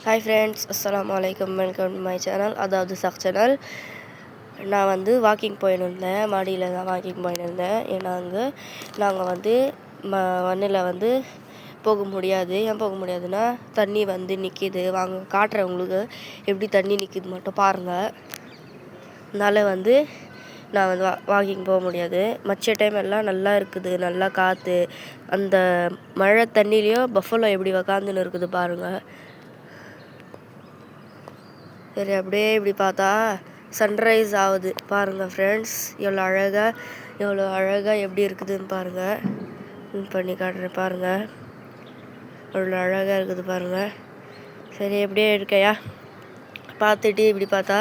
Hi friends, அஸ்ஸலாமு அலைக்கும். Welcome to my channel, அதாவது சக் சேனல். நான் வந்து வாக்கிங் போயிருந்தேன், மாடியில் தான் வாக்கிங் போயிருந்தேன். ஏன்னா நாங்கள் வந்து மண்ணில் வந்து போக முடியாது. ஏன் போக முடியாதுன்னா, தண்ணி வந்து நிற்கிது. வாங்க காட்டுறேன் உங்களுக்கு, எப்படி தண்ணி நிற்கிது மட்டும் பாருங்கள். அதனால் வந்து நான் வந்து வாக்கிங் போக முடியாது. மற்ற டைம் எல்லாம் நல்லா இருக்குது, நல்லா காற்று. அந்த மழை தண்ணிலையும் பஃபலோ எப்படி உக்காந்துன்னு இருக்குது பாருங்கள். சரி, அப்படியே இப்படி பார்த்தா சன்ரைஸ் ஆகுது பாருங்கள் ஃப்ரெண்ட்ஸ். எவ்வளோ அழகாக எப்படி இருக்குதுன்னு பாருங்கள். பண்ணி காட்டுறேன் பாருங்கள், அவ்வளோ அழகாக இருக்குது பாருங்கள். சரி, எப்படியே இருக்கையா பார்த்துட்டு இப்படி பார்த்தா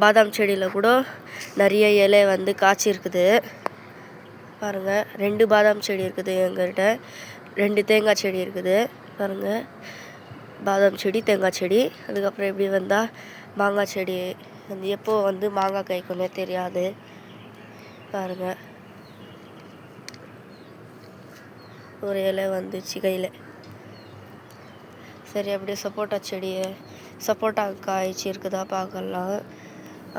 பாதாம் செடியில் கூட நிறைய இலை வந்து காய்ச்சி இருக்குது பாருங்கள். 2 பாதாம் செடி இருக்குது எங்கள்கிட்ட, 2 தேங்காய் செடி இருக்குது பாருங்கள். பாதாம் செடி, தேங்காய் செடி. அதுக்கப்புறம் எப்படி வந்தால் மாங்காய் செடி. வந்து எப்போ வந்து மாங்காய் காய்க்குன்னே தெரியாது பாருங்கள். ஒரு இலை வந்துச்சு கையில். சரி, அப்படியே சப்போட்டா செடி, சப்போட்டா காய்ச்சி இருக்குதா பார்க்கலாம்.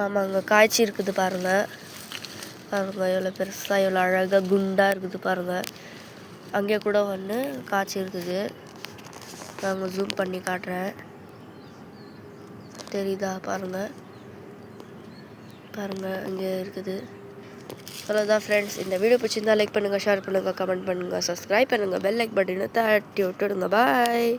ஆமாங்க, காய்ச்சி இருக்குது பாருங்கள். எவ்வளோ பெருசாக, எவ்வளோ அழகாக குண்டாக இருக்குது பாருங்கள். அங்கே கூட ஒன்று காய்ச்சி இருக்குது. நாங்கள் ஜூம் பண்ணி காட்டுறேன், தெரியுதா பாருங்கள். அங்கே இருக்குது. அவ்வளோதான் ஃப்ரெண்ட்ஸ். இந்த வீடியோ பிடிச்சிருந்தா லைக் பண்ணுங்கள், ஷேர் பண்ணுங்கள், கமெண்ட் பண்ணுங்கள், சப்ஸ்கிரைப் பண்ணுங்கள், பெல் லைக் பட்டனை தட்டி விட்டுடுங்க. பாய்.